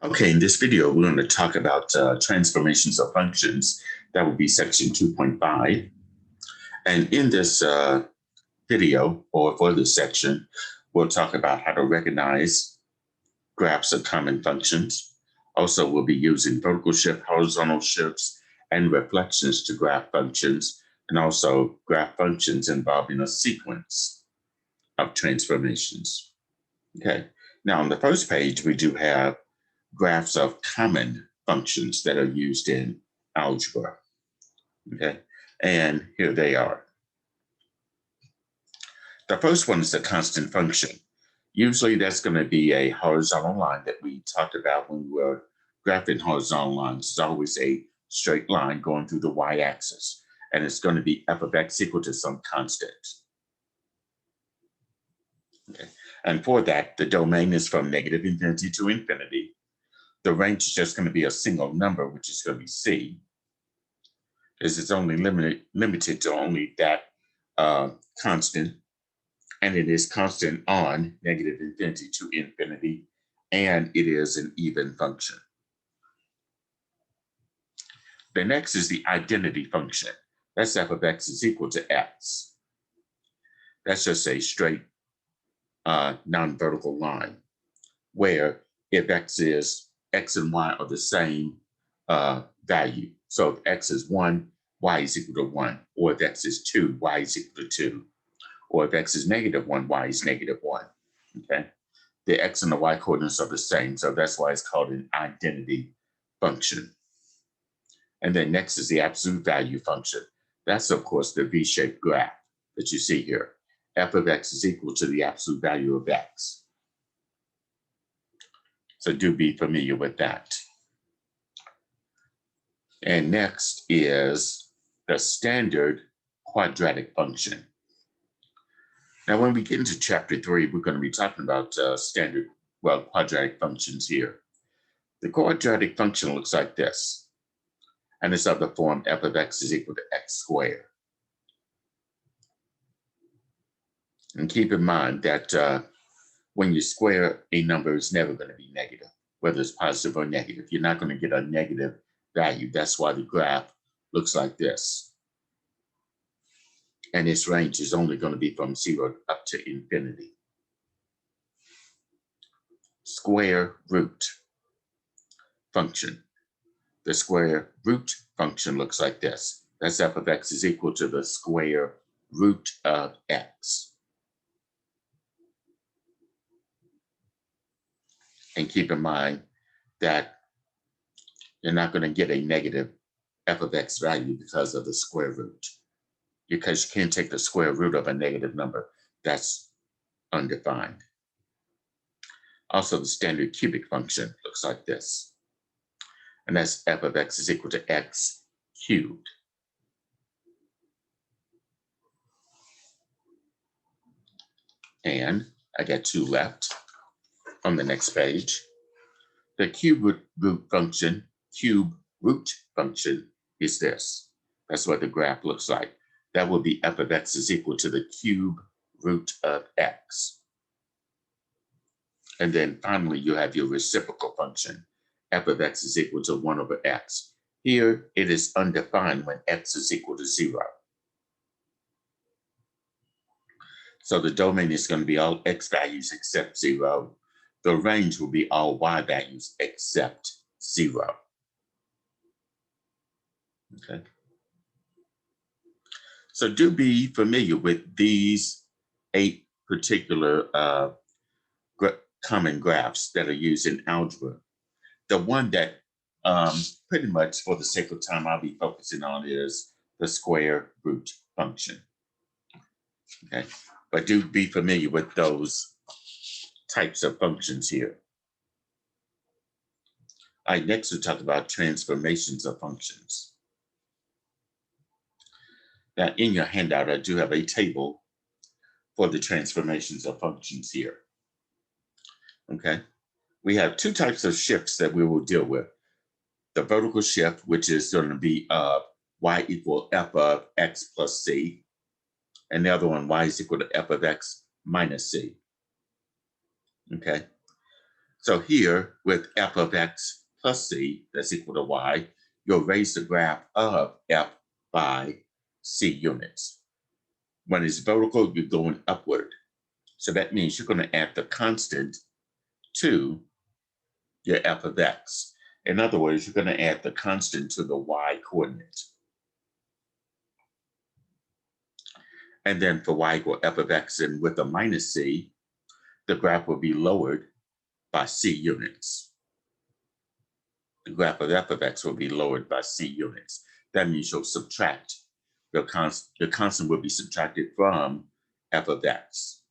Okay, in this video, we're going to talk about transformations of functions. That will be section 2.5. And in this video, or for this section, we'll talk about how to recognize graphs of common functions. Also, we'll be using vertical shift, horizontal shifts, and reflections to graph functions, and also graph functions involving a sequence of transformations. Okay, now on the first page, we do have graphs of common functions that are used in algebra. Okay, and here they are. The first one is a constant function. Usually that's going to be a horizontal line that we talked about when we were graphing horizontal lines. It's always a straight line going through the y-axis, and it's going to be f of x equal to some constant. Okay, and for that, the domain is from negative infinity to infinity. The range is just going to be a single number, which is going to be c, because it's only limited to only that constant, and it is constant on negative infinity to infinity, and it is an even function. The next is the identity function. That's f of x is equal to x. That's just a straight non-vertical line, where if x and y are the same value. So if x is 1, y is equal to 1. Or if x is 2, y is equal to 2. Or if x is negative 1, y is negative 1. Okay? The x and the y coordinates are the same, so that's why it's called an identity function. And then next is the absolute value function. That's, of course, the V-shaped graph that you see here. F of x is equal to the absolute value of x. So do be familiar with that. And next is the standard quadratic function. Now, when we get into chapter 3, we're going to be talking about quadratic functions here. The quadratic function looks like this, and it's of the form f of x is equal to x squared. And keep in mind that when you square a number, it's never going to be negative, whether it's positive or negative. You're not going to get a negative value. That's why the graph looks like this. And its range is only going to be from 0 up to infinity. Square root function. The square root function looks like this. That's f of x is equal to the square root of x. And keep in mind that you're not going to get a negative f of x value because of the square root, because you can't take the square root of a negative number. That's undefined. Also, the standard cubic function looks like this. And that's f of x is equal to x cubed. And I got 2 left on the next page. The cube root function is this. That's what the graph looks like. That will be f of x is equal to the cube root of x. And then finally, you have your reciprocal function. F of x is equal to 1 over x. Here, it is undefined when x is equal to 0. So the domain is going to be all x values except 0. The range will be all y values except 0. Okay. So do be familiar with these 8 particular common graphs that are used in algebra. The one that pretty much for the sake of time I'll be focusing on is the square root function. Okay, but do be familiar with those types of functions here. All right, next we'll talk about transformations of functions. Now in your handout, I do have a table for the transformations of functions here. Okay, we have 2 types of shifts that we will deal with. The vertical shift, which is going to be y equal f of x plus c, and the other one, y is equal to f of x minus c. Okay. So here with f of x plus c, that's equal to y, you'll raise the graph of f by c units. When it's vertical, you're going upward. So that means you're going to add the constant to your f of x. In other words, you're going to add the constant to the y coordinate. And then for y equal f of x and with a minus c, the graph will be lowered by c units. The graph of f of x will be lowered by c units. That means you'll subtract, your constant will be subtracted from f of x,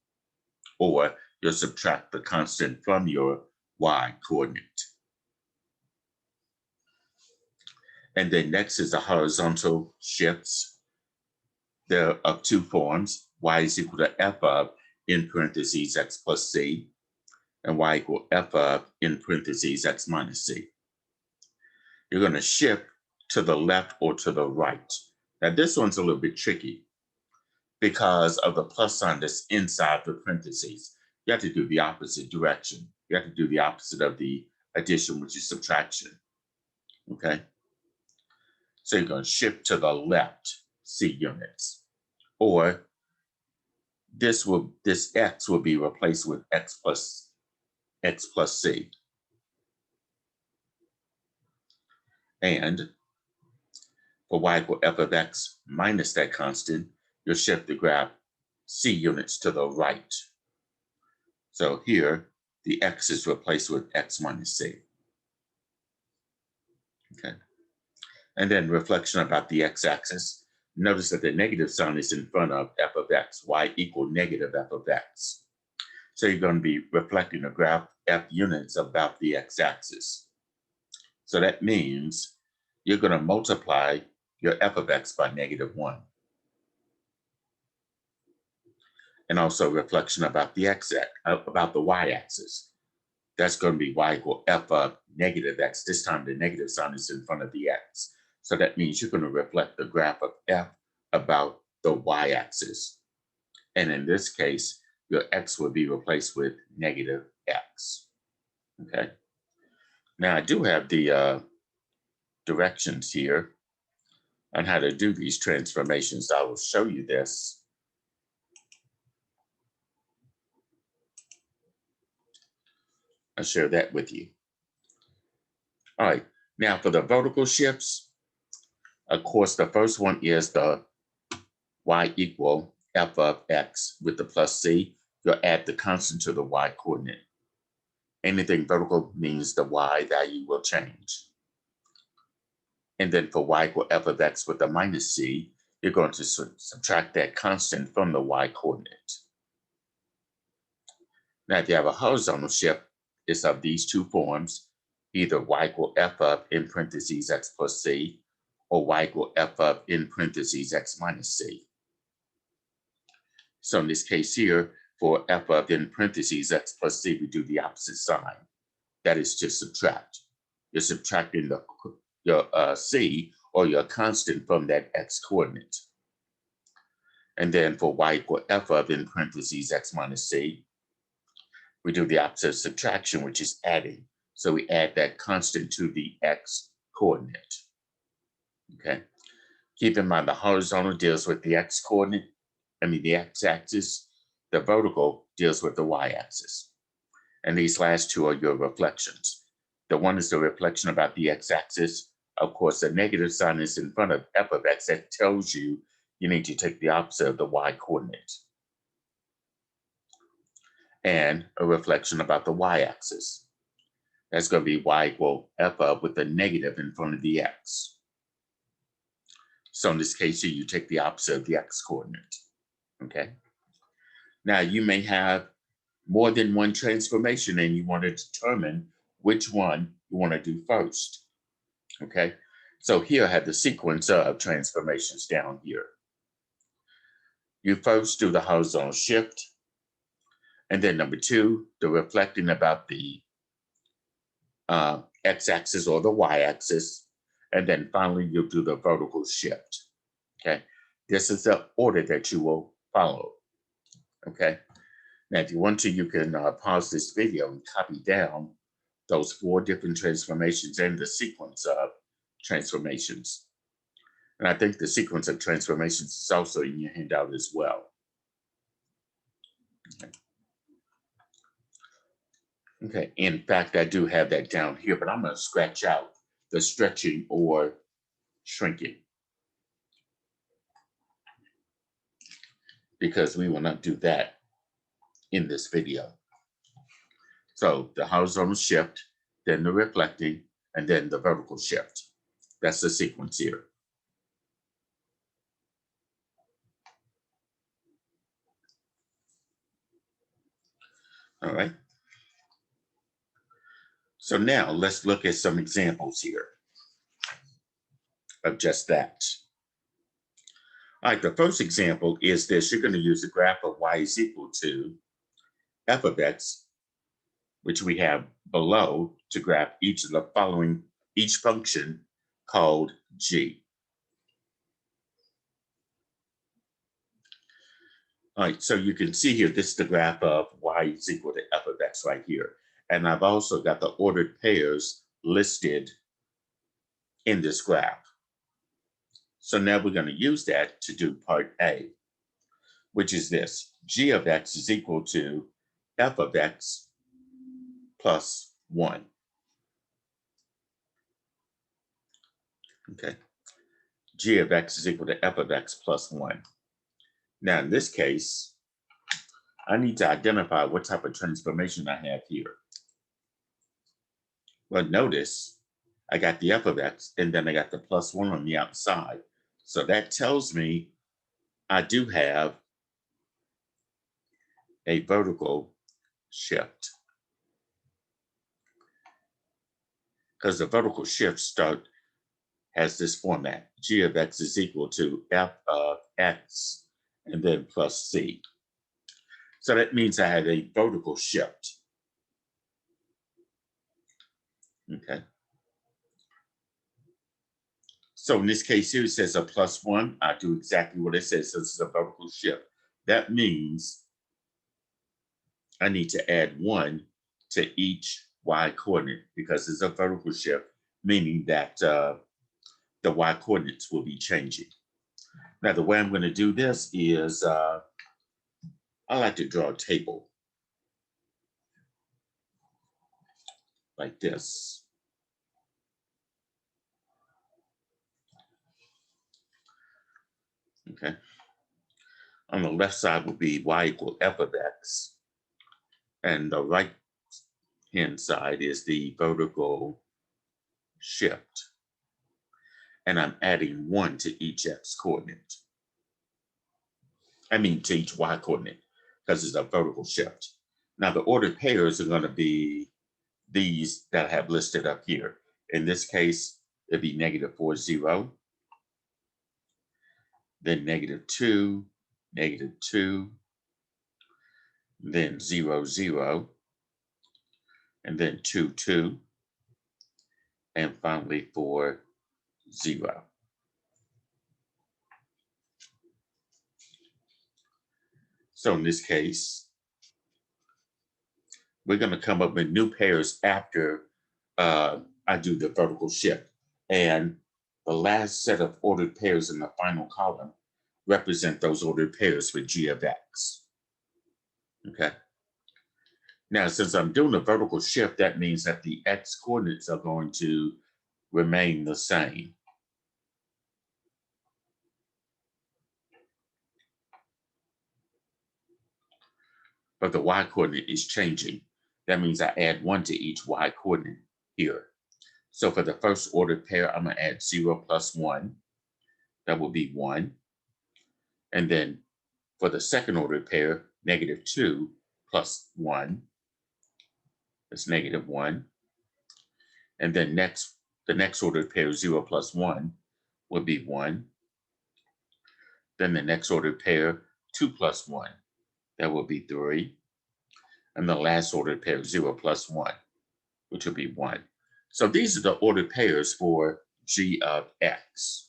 or you'll subtract the constant from your y coordinate. And then next is the horizontal shifts. They're of two forms. Y is equal to f of in parentheses x plus c, and y equal f of in parentheses x minus c. You're going to shift to the left or to the right. Now this one's a little bit tricky because of the plus sign that's inside the parentheses. You have to do the opposite direction. You have to do the opposite of the addition, which is subtraction. Okay? So you're going to shift to the left c units. Or this x will be replaced with x plus c. And for y equal f of x minus that constant, you'll shift the graph c units to the right. So here, the x is replaced with x minus c. Okay. And then reflection about the x-axis. Notice that the negative sign is in front of f of x, y equal negative f of x. So you're going to be reflecting a graph f units about the x-axis. So that means you're going to multiply your f of x by -1. And also reflection about the about the y-axis. That's going to be y equal f of negative x. This time the negative sign is in front of the x. So that means you're going to reflect the graph of f about the y-axis. And in this case, your x will be replaced with -x. Okay. Now I do have the directions here on how to do these transformations. I will show you this. I'll share that with you. All right. Now for the vertical shifts, of course, the first one is the y equal f of x with the plus c. You'll add the constant to the y coordinate. Anything vertical means the y value will change. And then for y equal f of x with a minus c, you're going to subtract that constant from the y coordinate. Now, if you have a horizontal shift, it's of these two forms, either y equal f of in parentheses x plus c, or y equal f of in parentheses x minus c. So in this case here, for f of in parentheses x plus c, we do the opposite sign. That is to subtract. You're subtracting your c or your constant from that x coordinate. And then for y equal f of in parentheses x minus c, we do the opposite of subtraction, which is adding. So we add that constant to the x coordinate. Okay. Keep in mind the horizontal deals with the x coordinate, the x-axis. The vertical deals with the y-axis. And these last two are your reflections. The one is the reflection about the x-axis. Of course, the negative sign is in front of f of x. That tells you you need to take the opposite of the y coordinate. And a reflection about the y-axis. That's going to be y equal f of with a negative in front of the x. So in this case here, you take the opposite of the x coordinate. Okay. Now you may have more than one transformation and you want to determine which one you want to do first. Okay. So here I have the sequence of transformations down here. You first do the horizontal shift. And then number two, the reflecting about the x-axis or the y-axis. And then finally, you'll do the vertical shift. Okay. This is the order that you will follow. Okay. Now, if you want to, you can pause this video and copy down those 4 different transformations and the sequence of transformations. And I think the sequence of transformations is also in your handout as well. Okay, in fact, I do have that down here, but I'm going to scratch out the stretching or shrinking, because we will not do that in this video. So the horizontal shift, then the reflecting, and then the vertical shift. That's the sequence here. All right. So now let's look at some examples here of just that. All right, the first example is this. You're going to use the graph of y is equal to f of x, which we have below, to graph each of the following, each function called g. All right, so you can see here, this is the graph of y is equal to f of x right here. And I've also got the ordered pairs listed in this graph. So now we're going to use that to do part A, which is this. G of x is equal to f of x plus 1. Okay. G of x is equal to f of x plus 1. Now, in this case, I need to identify what type of transformation I have here. Well, notice I got the f of x, and then I got the plus 1 on the outside. So that tells me I do have a vertical shift, because the vertical shift has this format. G of x is equal to f of x and then plus c. So that means I have a vertical shift. Okay. So in this case here, it says a plus 1. I do exactly what it says. So this is a vertical shift. That means I need to add 1 to each y coordinate, because it's a vertical shift, meaning that the y coordinates will be changing. Now, the way I'm going to do this is I like to draw a table like this. Okay. On the left side will be y equal f of x. And the right hand side is the vertical shift. And I'm adding 1 to each x coordinate. I mean, to each y coordinate, because it's a vertical shift. Now, the ordered pairs are going to be these that I have listed up here. In this case, it'd be -4, 0. Then -2, -2, then 0, 0, and then 2, 2, and finally 4, 0. So in this case, we're going to come up with new pairs after I do the vertical shift. And the last set of ordered pairs in the final column represent those ordered pairs with g of x. Okay. Now, since I'm doing a vertical shift, that means that the x coordinates are going to remain the same. But the y coordinate is changing. That means I add 1 to each y coordinate here. So for the first ordered pair, I'm going to add 0 plus 1. That will be 1. And then for the second ordered pair, -2 plus 1. That's -1. And then the next ordered pair, 0 plus 1, would be 1. Then the next ordered pair, 2 plus 1. That will be 3. And the last ordered pair, 0 plus 1, which will be 1. So these are the ordered pairs for g of x.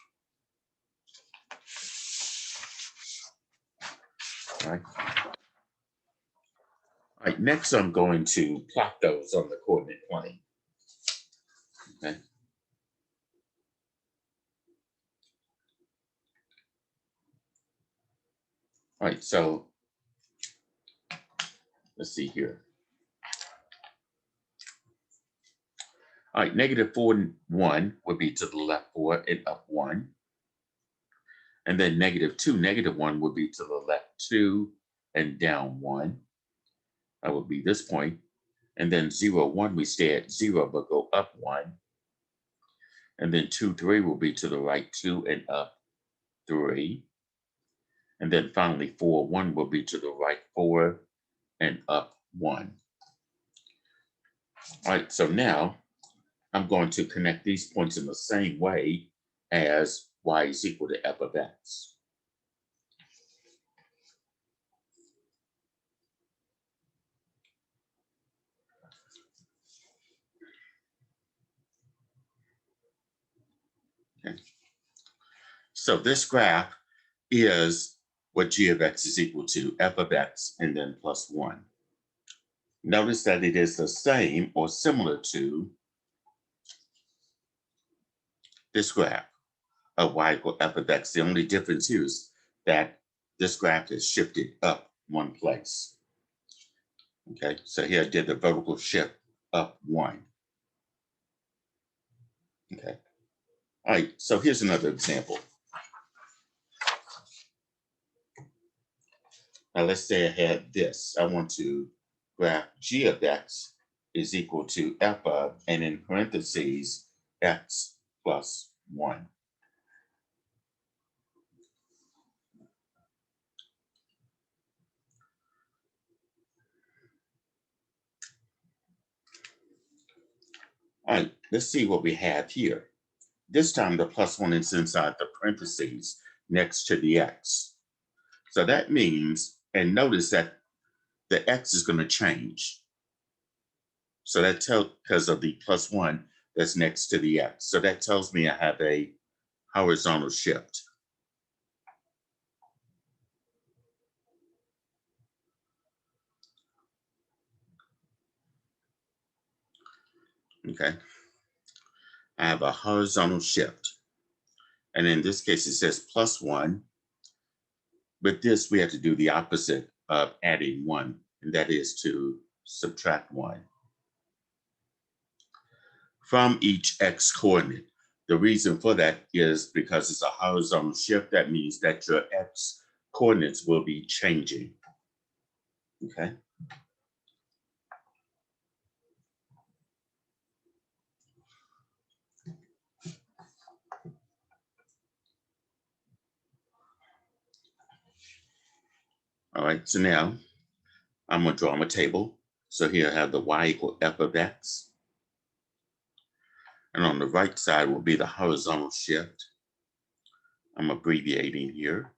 All right. All right, next I'm going to plot those on the coordinate plane. Okay. All right, so let's see here. All right, -4 and 1 would be to the left 4 and up 1. And then -2, -1 would be to the left 2 and down 1. That would be this point. And then 0, 1, we stay at 0 but go up 1. And then 2, 3 will be to the right 2 and up 3. And then finally 4, 1 will be to the right 4 and up 1. All right, so now I'm going to connect these points in the same way as y is equal to f of x. Okay. So this graph is what g of x is equal to, f of x and then plus 1. Notice that it is the same or similar to this graph of y equal f of x. The only difference here is that this graph is shifted up one place. Okay, so here I did the vertical shift up 1. Okay, all right, so here's another example. Now let's say I had this. I want to graph g of x is equal to f of, and in parentheses, x plus 1. All right, let's see what we have here. This time the plus 1 is inside the parentheses next to the x. So that means, and notice that the x is going to change. So that tells, because of the plus 1 that's next to the x. So that tells me I have a horizontal shift. Okay. I have a horizontal shift. And in this case, it says plus 1. But this, we have to do the opposite of adding 1, and that is to subtract 1 from each x coordinate. The reason for that is because it's a horizontal shift. That means that your x coordinates will be changing. Okay. All right, so now I'm going to draw my table. So here I have the y equal f of x. And on the right side will be the horizontal shift. I'm abbreviating here.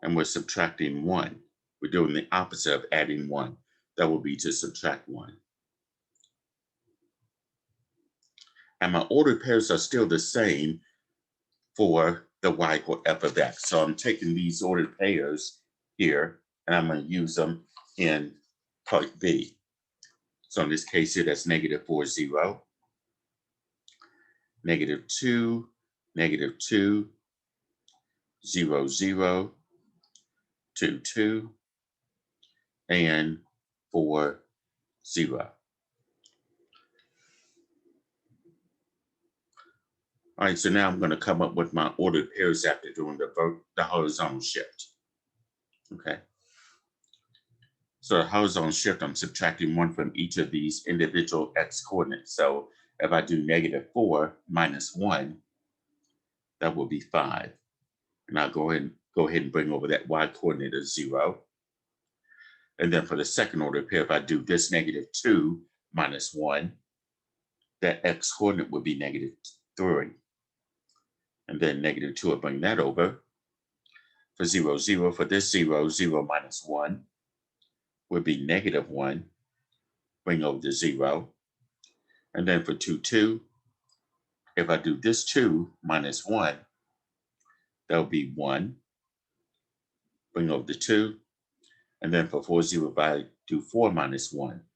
And we're subtracting 1. We're doing the opposite of adding 1. That will be to subtract 1. And my ordered pairs are still the same for the y equal f of x. So I'm taking these ordered pairs here, and I'm going to use them in part B. So in this case here, that's -4, 0, -2, -2, 0, 0, 2, 2, and 4, 0. All right, so now I'm going to come up with my ordered pairs after doing the horizontal shift. Okay. So the horizontal shift, I'm subtracting 1 from each of these individual x coordinates. So if I do -4 minus 1, that will be 5. And I'll go ahead and bring over that y coordinate as 0. And then for the second order pair, if I do this -2 minus 1, that x coordinate would be -3. And then -2 will bring that over. For 0, 0, for this 0, 0 minus 1 would be -1. Bring over the 0. And then for 2, 2, if I do this 2 minus 1, that would be 1. Bring over the 2. And then for 4, 0, if I do 4 minus 1,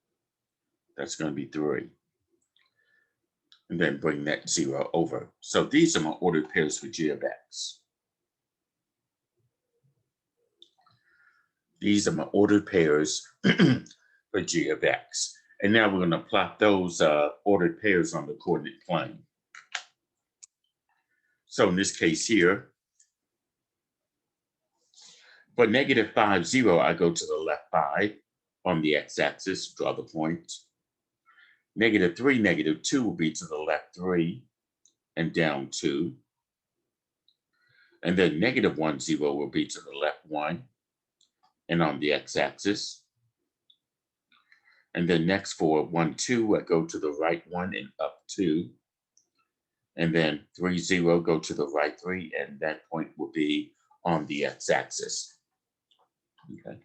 that's going to be 3. and then bring that 0 over. So these are my ordered pairs for g of x. These are my ordered pairs for g of x. And now we're going to plot those ordered pairs on the coordinate plane. So in this case here, for negative 5, 0, I go to the left 5 on the x-axis, draw the point. Negative 3, negative 2 will be to the left 3 and down 2. And then negative 1, 0 will be to the left 1 and on the x-axis. And then next for 1, 2, I go to the right 1 and up 2. And then 3, 0, go to the right 3, and that point will be on the x-axis. Okay.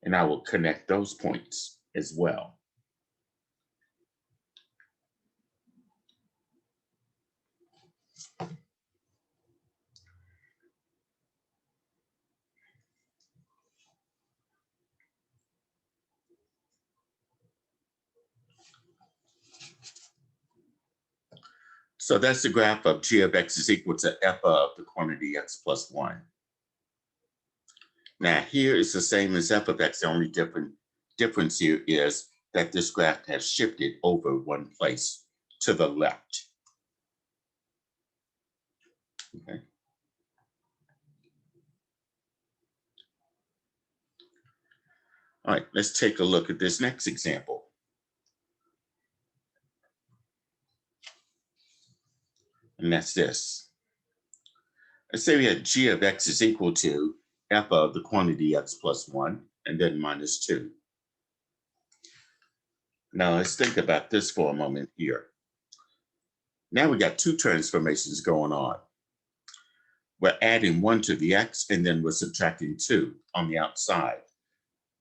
And I will connect those points as well. So that's the graph of g of x is equal to f of the quantity x plus 1. Now here is the same as f of x. The only difference here is that this graph has shifted over one place to the left. Okay. All right, let's take a look at this next example. And that's this. Let's say we had g of x is equal to f of the quantity x plus 1 and then minus 2. Now let's think about this for a moment here. Now we got two transformations going on. We're adding 1 to the x and then we're subtracting 2 on the outside.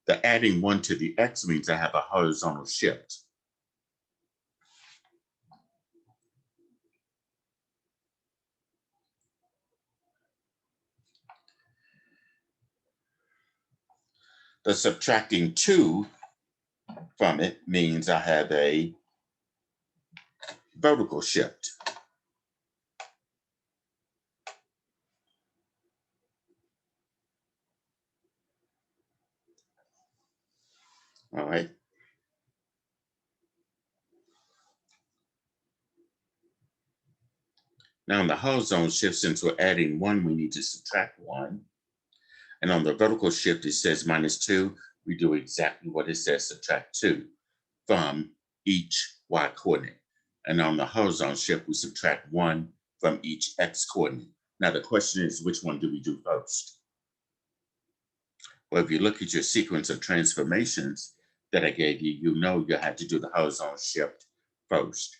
The adding 1 to the x means I have a horizontal shift. The subtracting 2 from it means I have a vertical shift. All right. Now the horizontal shift, since we're adding 1, we need to subtract 1. And on the vertical shift, it says minus 2. We do exactly what it says, subtract 2 from each y coordinate. And on the horizontal shift, we subtract 1 from each x coordinate. Now the question is, which one do we do first? Well, if you look at your sequence of transformations that I gave you, you know you have to do the horizontal shift first.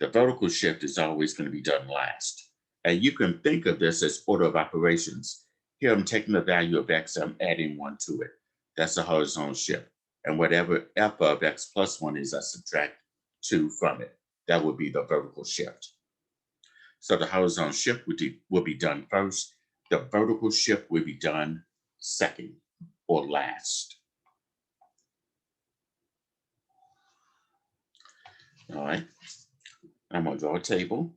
The vertical shift is always going to be done last. And you can think of this as order of operations. Here I'm taking the value of x, I'm adding 1 to it. That's a horizontal shift. And whatever f of x plus 1 is, I subtract 2 from it. That would be the vertical shift. So the horizontal shift will be done first. The vertical shift will be done second or last. All right. I'm going to draw a table.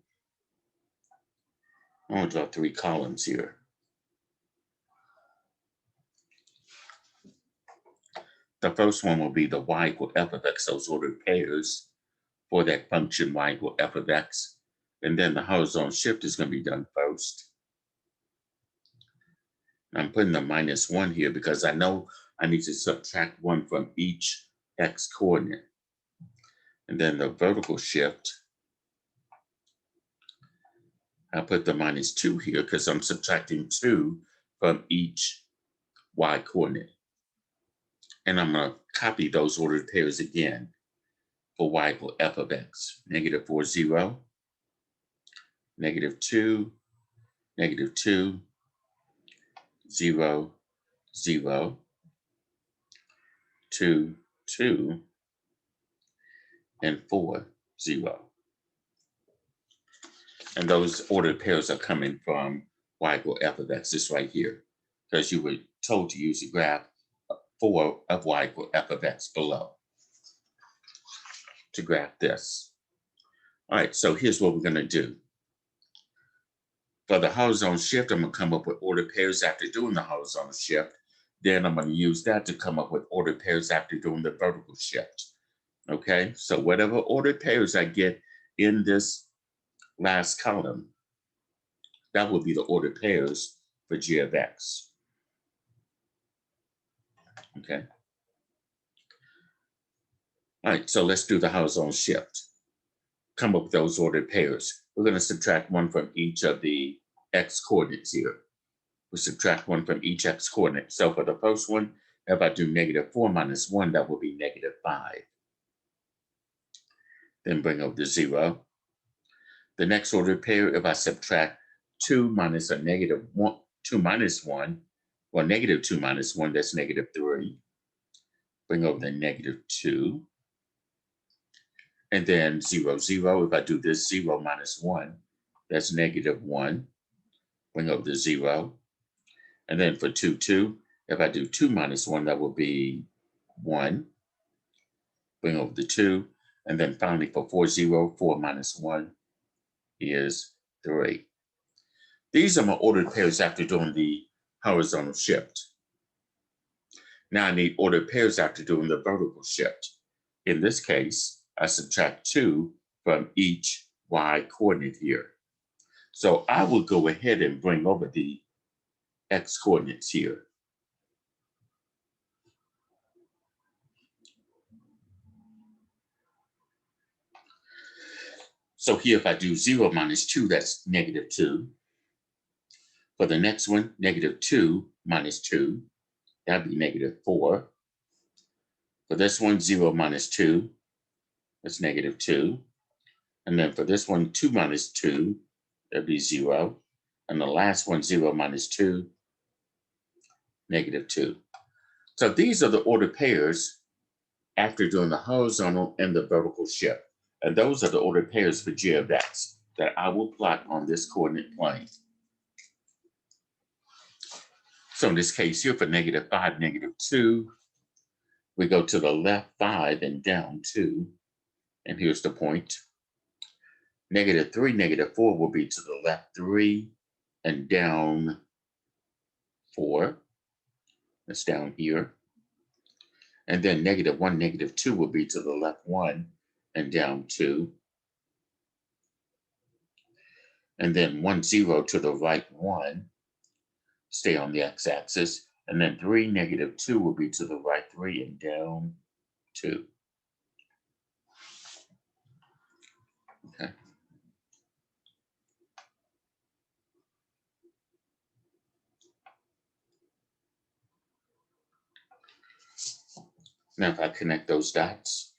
I'm going to draw 3 columns here. The first one will be the y equal f of x, those ordered pairs for that function y equal f of x. And then the horizontal shift is going to be done first. I'm putting the minus 1 here because I know I need to subtract 1 from each x coordinate. And then the vertical shift, I'll put the minus 2 here because I'm subtracting 2 from each y coordinate. And I'm going to copy those ordered pairs again for y equal f of x. Negative 4, 0, negative 2, negative 2, 0, 0, 2, 2, and 4, 0. And those ordered pairs are coming from y equal f of x, this right here, because you were told to use the graph 4 of y equal f of x below to graph this. All right, so here's what we're going to do. For the horizontal shift, I'm going to come up with ordered pairs after doing the horizontal shift. Then I'm going to use that to come up with ordered pairs after doing the vertical shift. Okay, so whatever ordered pairs I get in this last column, that will be the ordered pairs for g of x. Okay. All right, so let's do the horizontal shift. Come up with those ordered pairs. We're going to subtract one from each of the x coordinates here. We subtract one from each x coordinate. So for the first one, if I do -4 minus 1, that will be -5. Then bring over the 0. The next ordered pair, if I subtract 2 minus a -1, 2 minus 1, well, -2 minus 1, that's -3. Bring over the -2. And then 0, 0, if I do this 0 minus 1, that's -1. Bring over the 0. And then for 2, 2, if I do 2 minus 1, that will be 1. Bring over the 2. And then finally for 4, 0, 4 minus 1 is 3. These are my ordered pairs after doing the horizontal shift. Now I need ordered pairs after doing the vertical shift. In this case, I subtract 2 from each y coordinate here. So I will go ahead and bring over the x coordinates here. So here, if I do 0 minus 2, that's -2. For the next one, -2 minus 2, that'd be -4. For this one, 0 minus 2, that's -2. And then for this one, 2 minus 2, that'd be 0. And the last one, 0 minus 2, -2. So these are the ordered pairs after doing the horizontal and the vertical shift. And those are the ordered pairs for g of x that I will plot on this coordinate plane. So in this case here for -5, -2, we go to the left 5 and down 2. And here's the point. -3, -4 will be to the left 3 and down 4. That's down here. And then -1, -2 will be to the left 1 and down 2. And then 1, 0 to the right 1. Stay on the x-axis. And then 3, -2 will be to the right 3 and down 2. Okay. Now if I connect those dots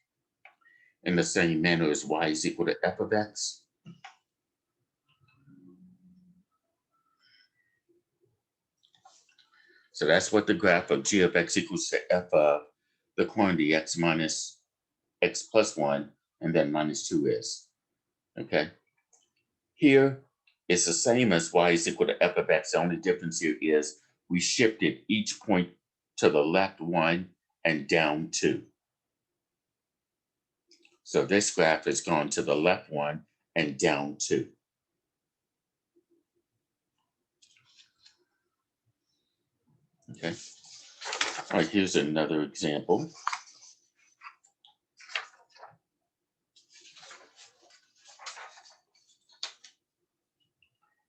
in the same manner as y is equal to f of x, so that's what the graph of g of x equals to f of the quantity x minus x plus 1 and then minus 2 is. Okay. Here, it's the same as y is equal to f of x. The only difference here is we shifted each point to the left 1 and down 2. So this graph has gone to the left 1 and down 2. Okay. All right, here's another example.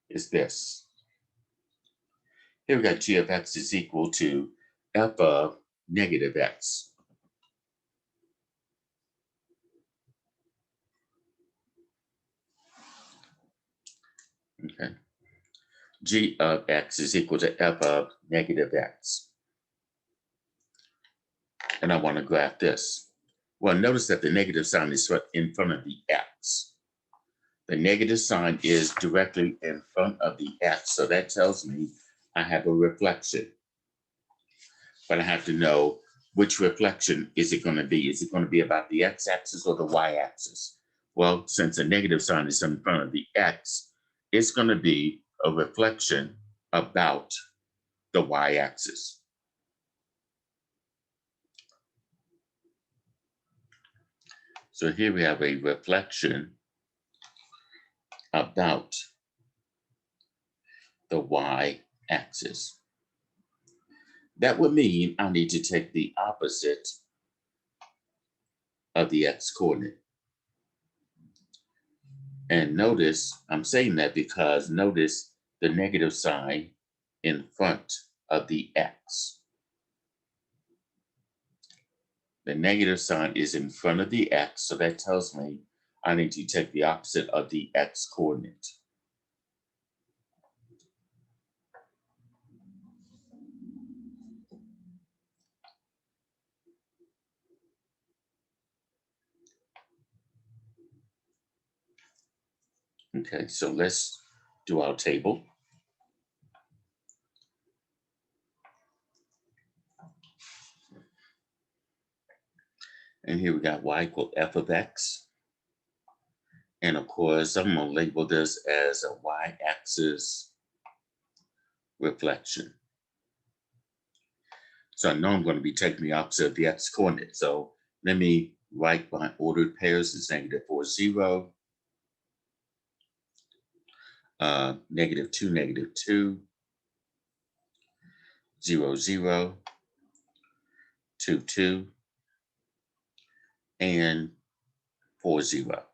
Is this. Here we got g of x is equal to f of -x. Okay. G of x is equal to f of -x. And I want to graph this. Well, notice that the negative sign is in front of the x. The negative sign is directly in front of the x. So that tells me I have a reflection. But I have to know which reflection is it going to be? Is it going to be about the x-axis or the y-axis? Well, since the negative sign is in front of the x, it's going to be a reflection about the y-axis. So here we have a reflection about the y-axis. That would mean I need to take the opposite of the x-coordinate. And notice, I'm saying that because notice the negative sign in front of the x. The negative sign is in front of the x, so that tells me I need to take the opposite of the x-coordinate. Okay, so let's do our table. And here we got y equal f of x. And of course, I'm going to label this as a y-axis reflection. So I know I'm going to be taking the opposite of the x-coordinate. So let me write my ordered pairs as -4, 0, -2, -2, 0, 0, 2, 2, and 4, 0.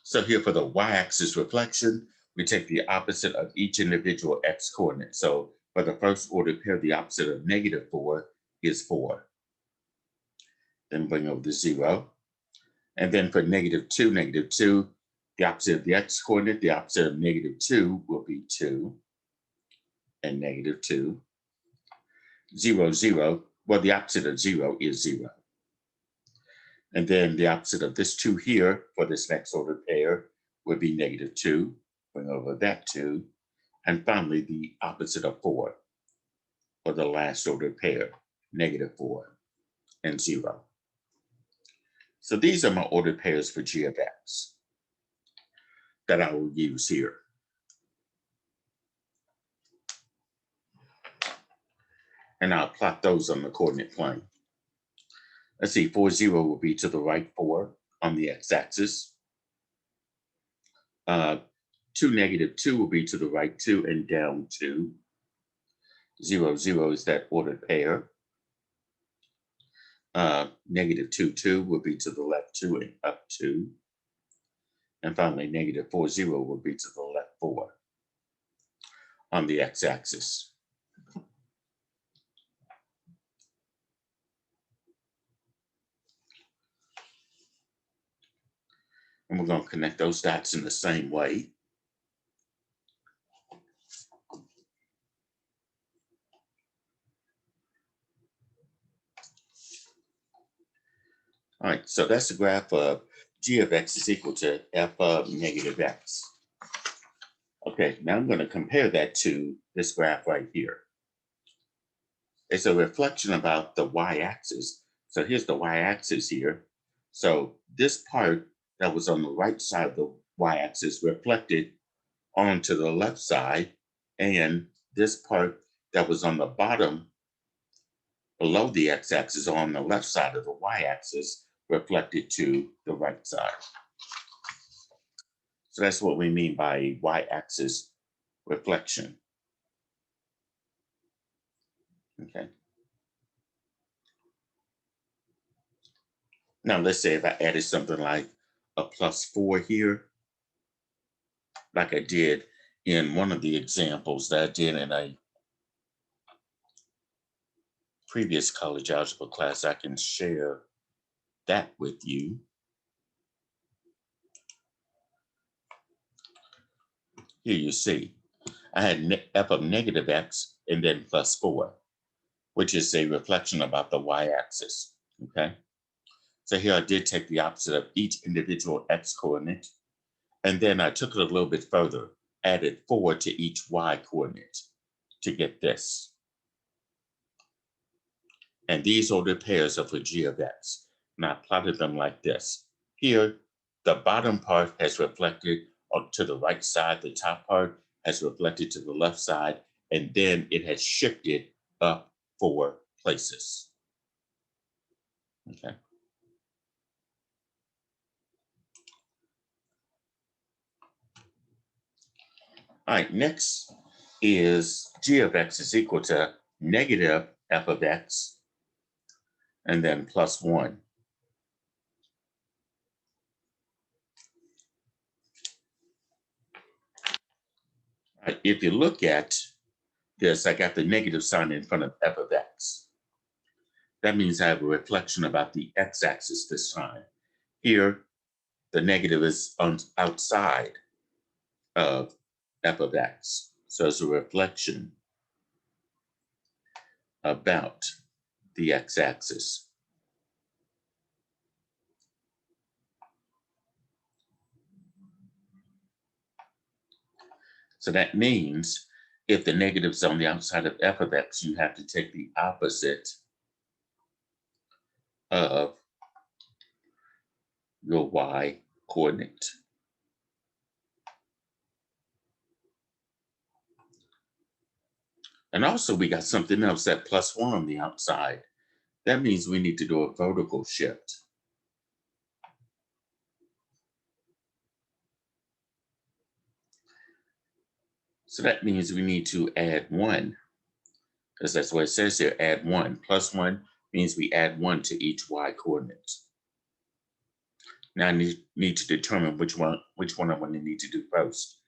So here for the y-axis reflection, we take the opposite of each individual x-coordinate. So for the first ordered pair, the opposite of -4 is 4. Then bring over the 0. And then for -2, -2, the opposite of the x-coordinate, the opposite of -2 will be 2 and -2. 0, 0, well, the opposite of 0 is 0. And then the opposite of this 2 here for this next ordered pair would be -2. Bring over that 2. And finally, the opposite of 4 for the last ordered pair, -4 and 0. So these are my ordered pairs for g of x that I will use here. And I'll plot those on the coordinate plane. Let's see, 4, 0 will be to the right 4 on the x-axis. 2, -2 will be to the right 2 and down 2. 0, 0 is that ordered pair. -2, 2 will be to the left 2 and up 2. And finally, -4, 0 will be to the left 4 on the x-axis. And we're going to connect those dots in the same way. All right, so that's the graph of g of x is equal to f of -x. Okay, now I'm going to compare that to this graph right here. It's a reflection about the y-axis. So here's the y-axis here. So this part that was on the right side of the y-axis reflected onto the left side, and this part that was on the bottom below the x-axis on the left side of the y-axis reflected to the right side. So that's what we mean by y-axis reflection. Okay. Now let's say if I added something like a +4 here, like I did in one of the examples that I did in a previous college algebra class, I can share that with you. Here you see, I had f of -x and then +4, which is a reflection about the y-axis, okay? So here I did take the opposite of each individual x-coordinate, and then I took it a little bit further, added 4 to each y-coordinate to get this. And these ordered pairs are for g of x. And I plotted them like this. Here, the bottom part has reflected to the right side, the top part has reflected to the left side, and then it has shifted up 4 places. Okay. All right, next is g of x is equal to negative f of x and then plus 1. All right, if you look at this, I got the negative sign in front of f of x. That means I have a reflection about the x-axis this time. Here, the negative is outside of f of x. So it's a reflection about the x-axis. So that means if the negative is on the outside of f of x, you have to take the opposite of your y coordinate. And also we got something else, that plus 1 on the outside. That means we need to do a vertical shift. So that means we need to add 1, because that's what it says here, add 1. Plus 1 means we add 1 to each y coordinate. Now I need to determine which one I'm going to need to do first.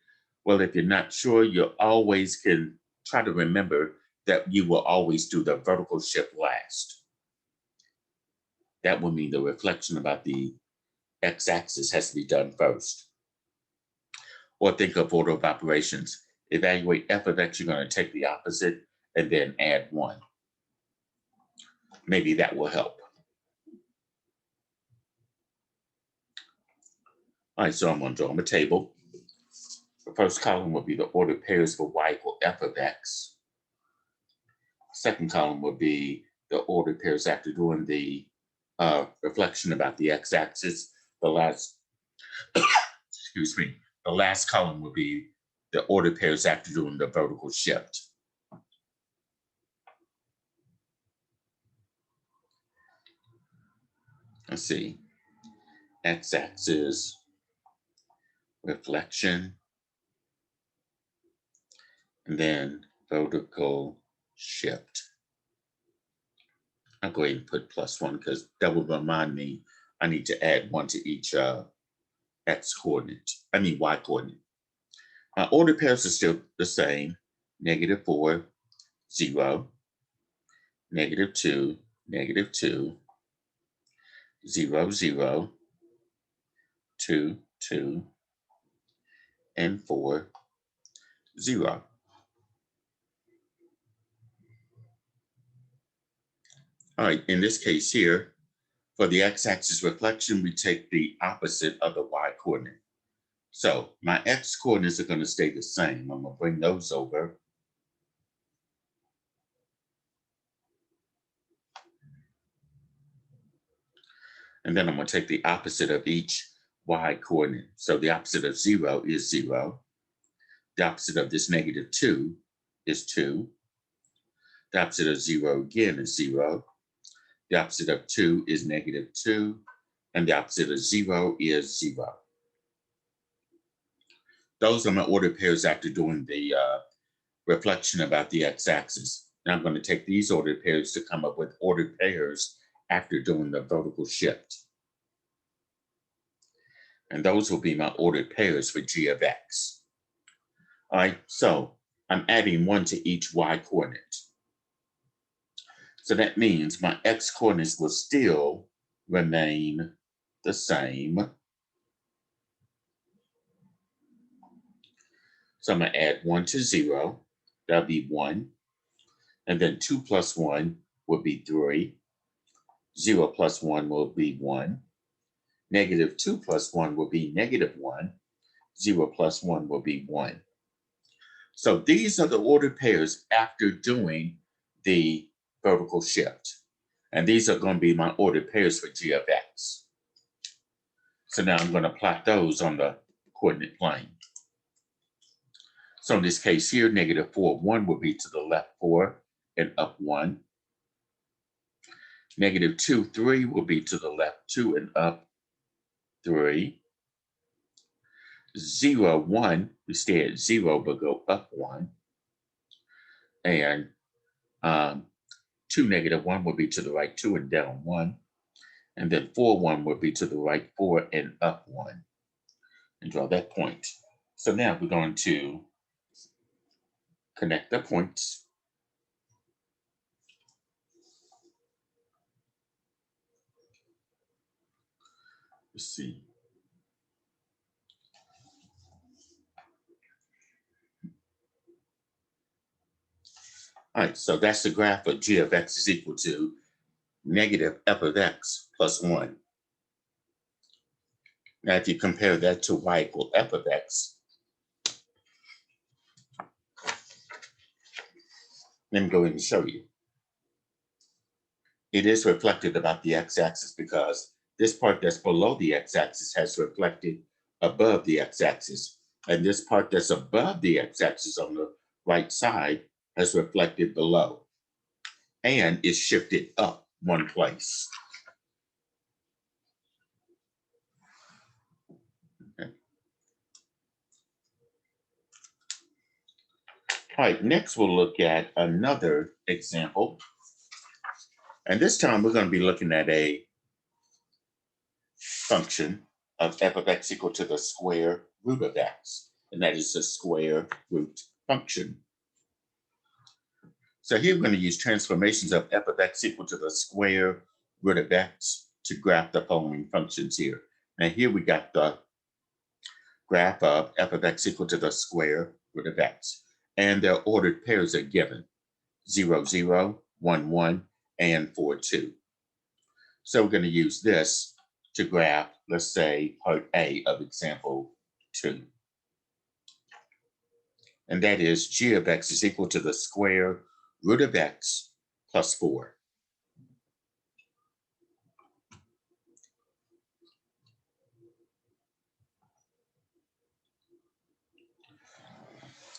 Well, if you're not sure, you always can try to remember that you will always do the vertical shift last. That will mean the reflection about the x-axis has to be done first. Or think of order of operations. Evaluate f of x, you're going to take the opposite and then add 1. Maybe that will help. All right, so I'm going to draw my table. The first column will be the ordered pairs for y equal f of x. Second column will be the ordered pairs after doing the reflection about the x-axis. The last, excuse me, the last column will be the ordered pairs after doing the vertical shift. Let's see, x-axis, reflection, and then vertical shift. I'll go ahead and put plus 1 because that will remind me I need to add 1 to each x coordinate, y coordinate. Order pairs are still the same, -4, 0, -2, -2, 0, 0, 2, 2, and 4, 0. All right, in this case here, for the x-axis reflection, we take the opposite of the y coordinate. So my x coordinates are going to stay the same. I'm going to bring those over. And then I'm going to take the opposite of each y coordinate. So the opposite of 0 is 0. The opposite of this -2 is 2. The opposite of 0 again is 0. The opposite of 2 is -2. And the opposite of 0 is 0. Those are my ordered pairs after doing the reflection about the x-axis. Now I'm going to take these ordered pairs to come up with ordered pairs after doing the vertical shift. And those will be my ordered pairs for g of x. All right, so I'm adding 1 to each y coordinate. So that means my x coordinates will still remain the same. So I'm going to add 1 to 0. That'll be 1. And then 2 plus 1 will be 3. 0 plus 1 will be 1. -2 plus 1 will be -1. 0 plus 1 will be 1. So these are the ordered pairs after doing the vertical shift. And these are going to be my ordered pairs for g of x. So now I'm going to plot those on the coordinate plane. So in this case here, -4, 1 will be to the left 4 and up 1. -2, 3 will be to the left 2 and up 3. 0, 1, we stay at 0, but go up 1. And 2, negative 1 will be to the right 2 and down 1. And then 4, 1 will be to the right 4 and up 1. And draw that point. So now we're going to connect the points. Let's see. All right, so that's the graph of g of x is equal to negative f of x plus 1. Now, if you compare that to y equal f of x, let me go ahead and show you. It is reflected about the x-axis because this part that's below the x-axis has reflected above the x-axis. And this part that's above the x-axis on the right side has reflected below. And is shifted up 1 place. Okay. All right, next we'll look at another example. And this time we're going to be looking at a function of f of x equal to the square root of x. And that is the square root function. So here we're going to use transformations of f of x equal to the square root of x to graph the following functions here. Now here we got the graph of f of x equal to the square root of x. And their ordered pairs are given, 0, 0, 1, 1, and 4, 2. So we're going to use this to graph, let's say, part A of example 2. And that is g of x is equal to the square root of x plus 4.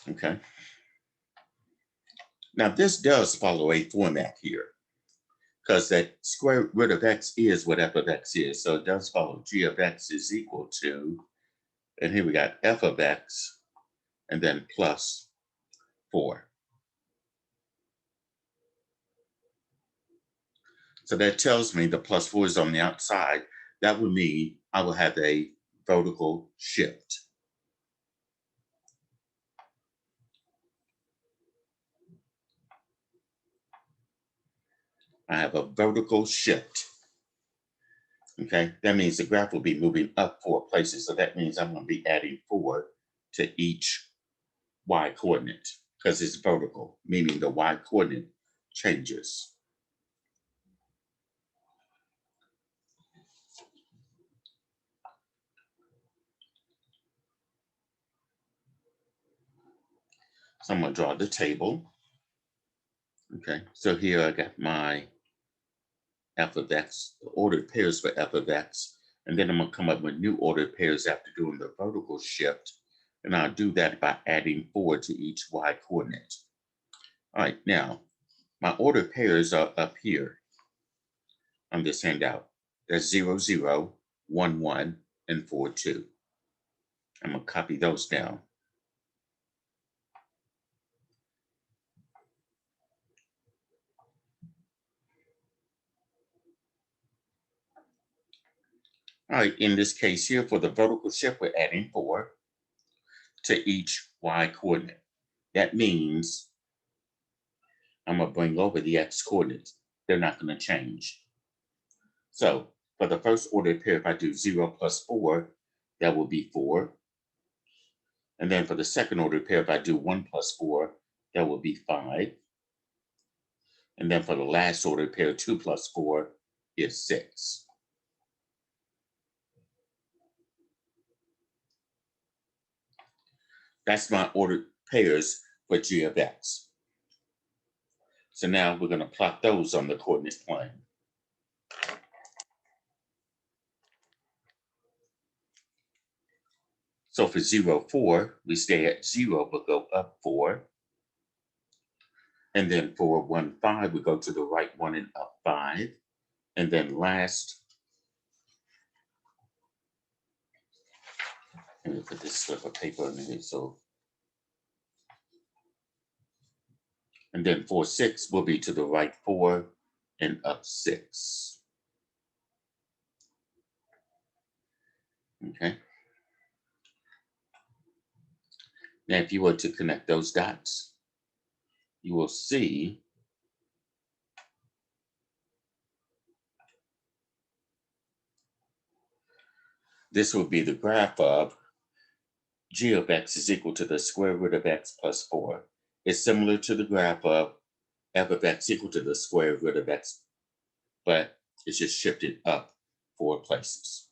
Okay. Now this does follow a format here because that square root of x is what f of x is. So it does follow g of x is equal to, and here we got f of x and then plus 4. So that tells me the plus 4 is on the outside. That would mean I will have a vertical shift. I have a vertical shift. Okay, that means the graph will be moving up 4 places. So that means I'm going to be adding 4 to each y coordinate because it's vertical, meaning the y coordinate changes. So I'm going to draw the table. Okay, so here I got my f of x, the ordered pairs for f of x, and then I'm going to come up with new ordered pairs after doing the vertical shift, and I'll do that by adding 4 to each y coordinate. All right, now my ordered pairs are up here on this handout. That's 0, 0, 1, 1, and 4, 2. I'm going to copy those down. All right, in this case here, for the vertical shift, we're adding 4 to each y coordinate. That means I'm going to bring over the x coordinates. They're not going to change. So for the first ordered pair, if I do 0 plus 4, that will be 4. And then for the second ordered pair, if I do 1 plus 4, that will be 5. And then for the last ordered pair, 2 plus 4 is 6. That's my ordered pairs for g of x. So now we're going to plot those on the coordinate plane. So for 0, 4, we stay at 0, but go up 4. And then for 1, 5, we go to the right 1 and up 5. And then last Let me put this slip of paper in here. So, and then 4, 6 will be to the right 4 and up 6. Okay. Now, if you were to connect those dots, you will see this will be the graph of g of x is equal to the square root of x plus 4. It's similar to the graph of f of x equal to the square root of x, but it's just shifted up 4 places.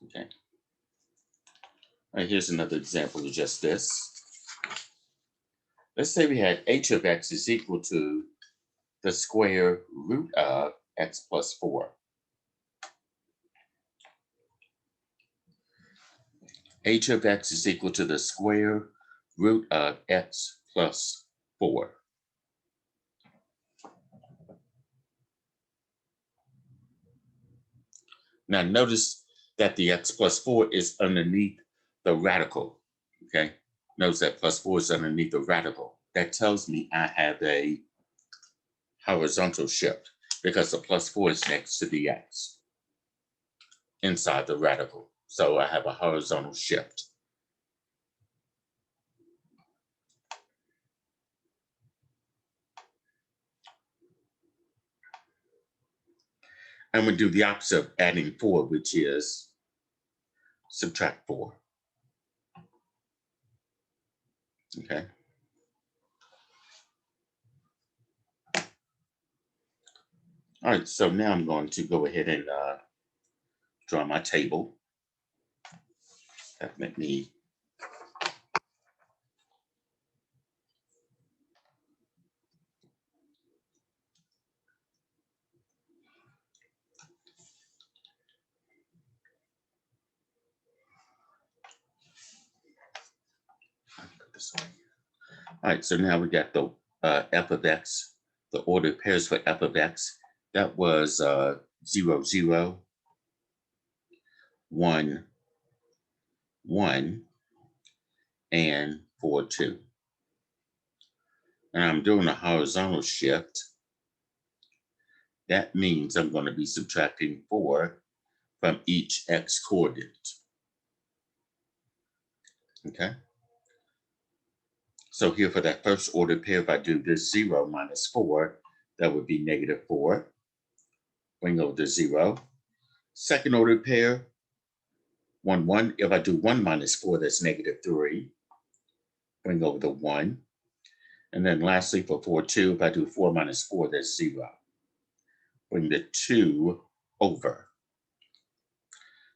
Okay. All right, here's another example of just this. Let's say we had h of x is equal to the square root of x plus 4. H of x is equal to the square root of x plus 4. Now notice that the x plus 4 is underneath the radical, okay? Notice that plus 4 is underneath the radical. That tells me I have a horizontal shift because the plus 4 is next to the x inside the radical. So I have a horizontal shift. And we do the opposite of adding 4, which is subtract 4. Okay. All right, so now I'm going to go ahead and draw my table. That make me put this away. All right, so now we got the f of x, the ordered pairs for f of x. That was 0, 0, 1, 1, and 4, 2. And I'm doing a horizontal shift. That means I'm going to be subtracting 4 from each x coordinate. Okay. So here for that first order pair, if I do this 0 minus 4, that would be negative 4. Bring over to 0. Second order pair, 1, 1. If I do 1 minus 4, that's negative 3. Bring over the 1. And then lastly, for 4, 2, if I do 4 minus 4, that's 0. Bring the 2 over.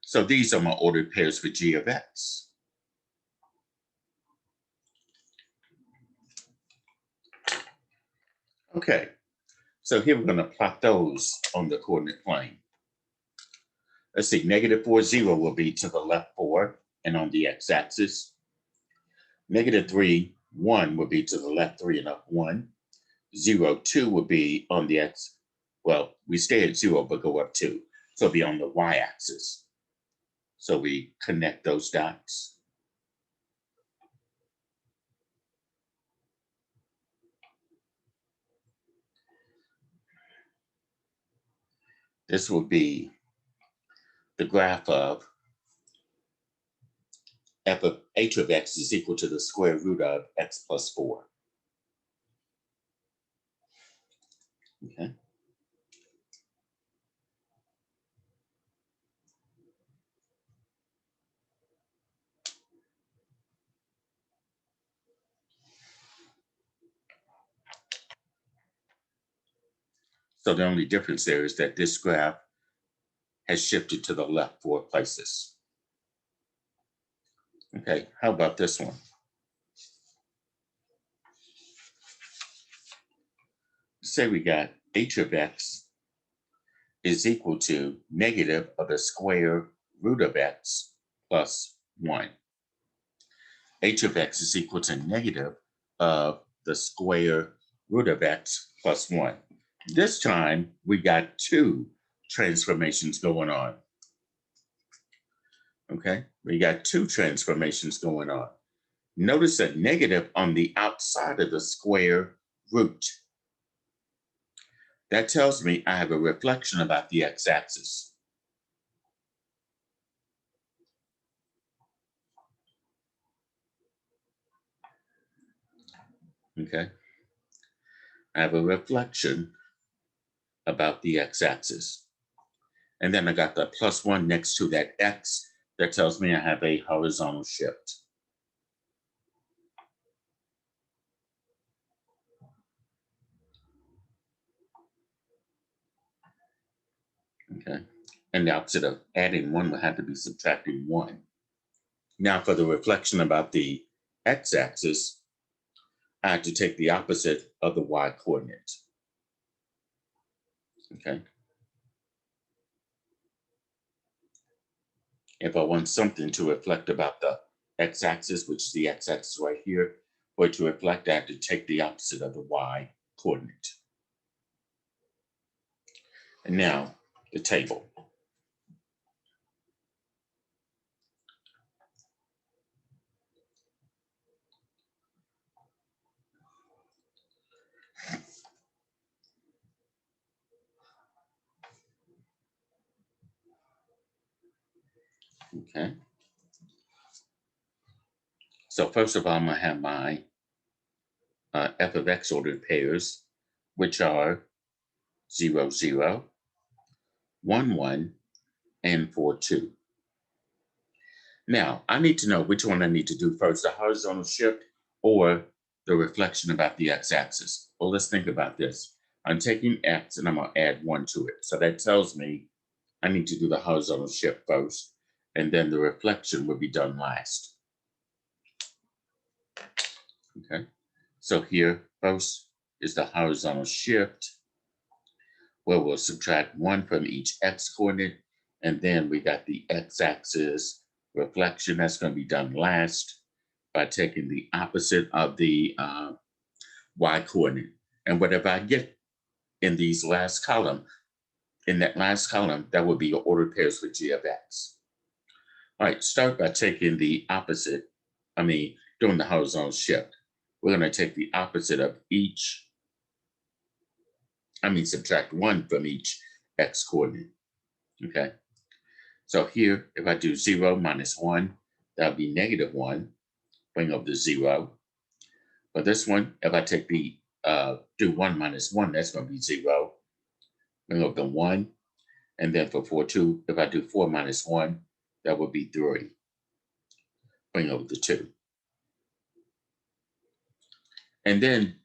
So these are my ordered pairs for g of x. Okay, so here we're going to plot those on the coordinate plane. Let's see, negative 4, 0 will be to the left 4 and on the x-axis. Negative 3, 1 will be to the left 3 and up 1. 0, 2 will be on the x. Well, we stay at 0, but go up 2. So it'll be on the y-axis. So we connect those dots. This will be the graph of f of h of x is equal to the square root of x plus 4. Okay. So the only difference there is that this graph has shifted to the left 4 places. Okay, how about this one? Say we got h of x is equal to negative of the square root of x plus 1. H of x is equal to negative of the square root of x plus 1. This time we got 2 transformations going on. Okay, we got two transformations going on. Notice a negative on the outside of the square root. That tells me I have a reflection about the x-axis. Okay, I have a reflection about the x-axis. And then I got the +1 next to that x. That tells me I have a horizontal shift. Okay, and the opposite of adding 1 would have to be subtracting 1. Now for the reflection about the x-axis, I have to take the opposite of the y-coordinate. Okay. If I want something to reflect about the x-axis, which is the x-axis right here, for it to reflect, I have to take the opposite of the y-coordinate. And now the table. Okay. So first of all, I'm going to have my f of x ordered pairs, which are 0, 0, 1, 1, and 4, 2. Now, I need to know which one I need to do first, the horizontal shift or the reflection about the x-axis. Well, let's think about this. I'm taking x and I'm going to add 1 to it. So that tells me I need to do the horizontal shift first, and then the reflection will be done last. Okay, so here first is the horizontal shift, where we'll subtract 1 from each x coordinate, and then we got the x-axis reflection that's going to be done last by taking the opposite of the y-coordinate. And whatever I get in these last column, in that last column, that will be your ordered pairs for g of x. All right, start by taking the opposite, doing the horizontal shift. We're going to take the opposite of each, subtract 1 from each x coordinate. Okay, so here, if I do 0 minus 1, that'll be -1, bring up the 0. But this one, if I take the, do 1 minus 1, that's going to be 0, bring up the 1. And then for 4, 2, if I do 4 minus 1, that would be 3, bring over the 2. And then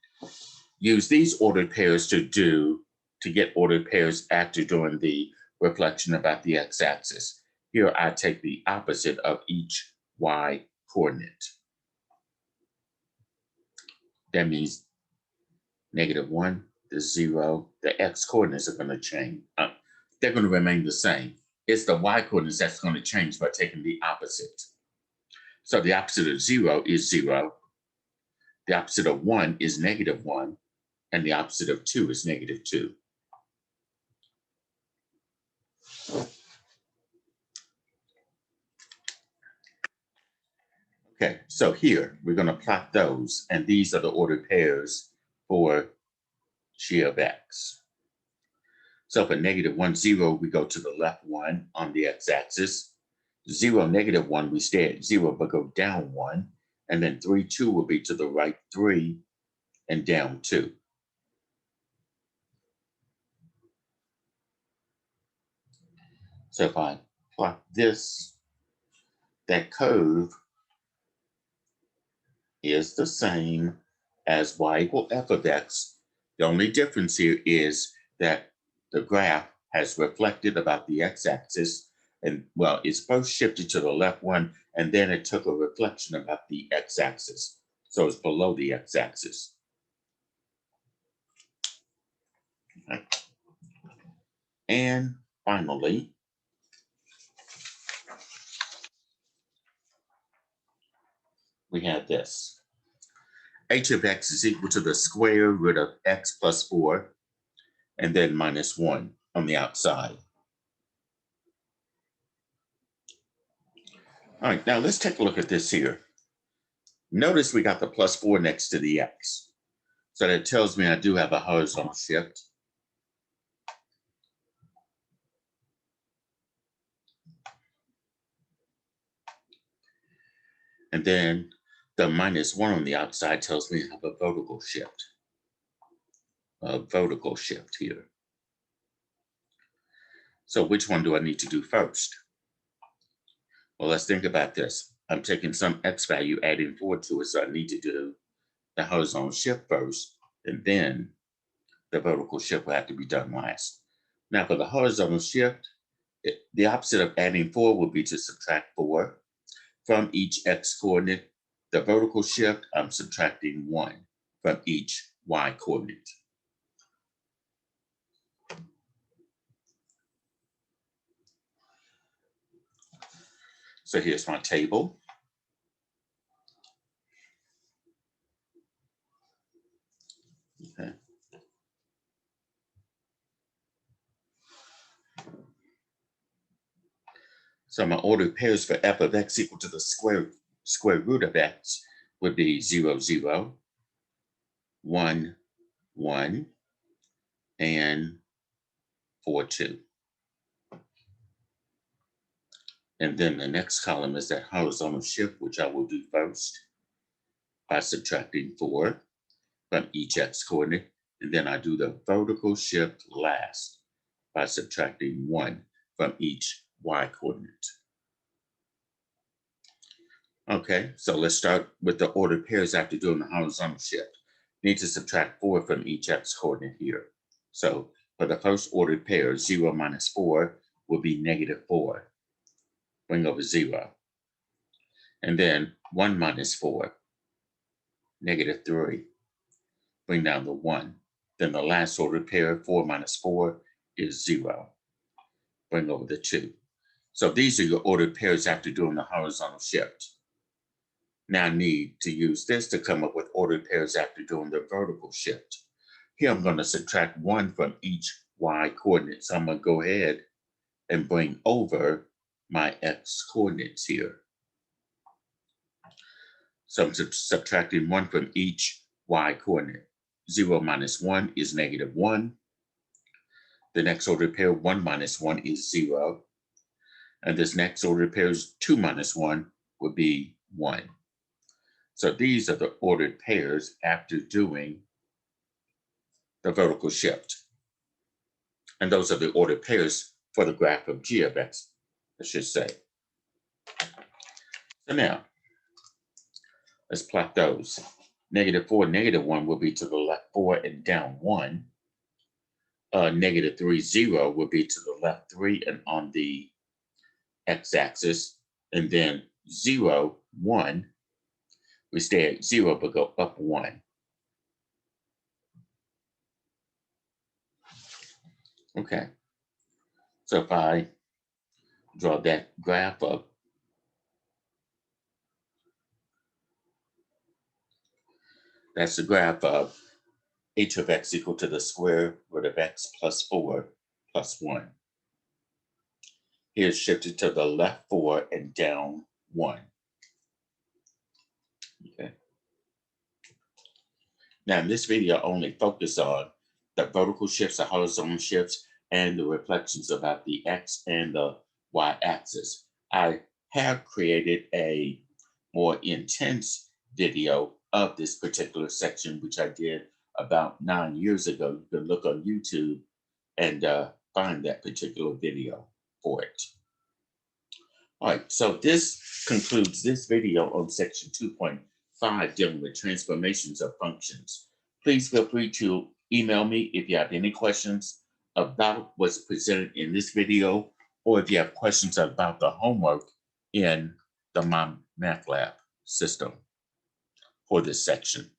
use these ordered pairs to get ordered pairs after doing the reflection about the x-axis. Here I take the opposite of each y coordinate. That means -1, the 0, the x coordinates are going to change. They're going to remain the same. It's the y coordinates that's going to change by taking the opposite. So the opposite of 0 is 0. The opposite of 1 is -1. And the opposite of 2 is -2. Okay, so here we're going to plot those, and these are the ordered pairs for g of x. So for -1, 0, we go to the left 1 on the x-axis. 0, -1, we stay at 0 but go down 1. And then 3, 2 will be to the right 3 and down 2. So if I plot this, that curve is the same as y equal f of x. The only difference here is that the graph has reflected about the x-axis, and well, it's first shifted to the left 1, and then it took a reflection about the x-axis. So it's below the x-axis. Okay. And finally, we have this. H of x is equal to the square root of x plus 4, and then -1 on the outside. All right, now let's take a look at this here. Notice we got the +4 next to the x. So that tells me I do have a horizontal shift. And then the -1 on the outside tells me I have a vertical shift. A vertical shift here. So which one do I need to do first? Well, let's think about this. I'm taking some x value, adding 4 to it, so I need to do the horizontal shift first, and then the vertical shift will have to be done last. Now, for the horizontal shift, the opposite of adding 4 would be to subtract 4 from each x coordinate. The vertical shift, I'm subtracting 1 from each y coordinate. So here's my table. Okay. So my ordered pairs for f of x equal to the square root of x would be 0, 0, 1, 1, and 4, 2. And then the next column is that horizontal shift, which I will do first by subtracting 4 from each x coordinate. And then I do the vertical shift last by subtracting 1 from each y coordinate. Okay, so let's start with the ordered pairs after doing the horizontal shift. Need to subtract 4 from each x coordinate here. So for the first ordered pair, 0 minus 4 will be -4. Bring over 0. And then 1 minus 4, -3. Bring down the 1. Then the last ordered pair, 4 minus 4, is 0. Bring over the 2. So these are your ordered pairs after doing the horizontal shift. Now I need to use this to come up with ordered pairs after doing the vertical shift. Here I'm going to subtract 1 from each y coordinate. So I'm going to go ahead and bring over my x coordinates here. So I'm subtracting 1 from each y coordinate. 0 minus 1 is -1. The next ordered pair, 1 minus 1 is 0. And this next ordered pair is 2 minus 1 would be 1. So these are the ordered pairs after doing the vertical shift. And those are the ordered pairs for the graph of g of x, I should say. So now, let's plot those. -4, -1 will be to the left 4 and down 1. -3, 0 will be to the left 3 and on the x-axis. And then 0, 1, we stay at 0 but go up 1. Okay. So if I draw that graph up, that's the graph of h of x equal to the square root of x plus 4 plus 1. Here's shifted to the left 4 and down 1. Okay. Now in this video, I only focus on the vertical shifts, the horizontal shifts, and the reflections about the x and the y-axis. I have created a more intense video of this particular section, which I did about 9 years ago. You can look on YouTube and find that particular video for it. All right, so this concludes this video on section 2.5 dealing with transformations of functions. Please feel free to email me if you have any questions about what's presented in this video, or if you have questions about the homework in the MyMathLab system for this section.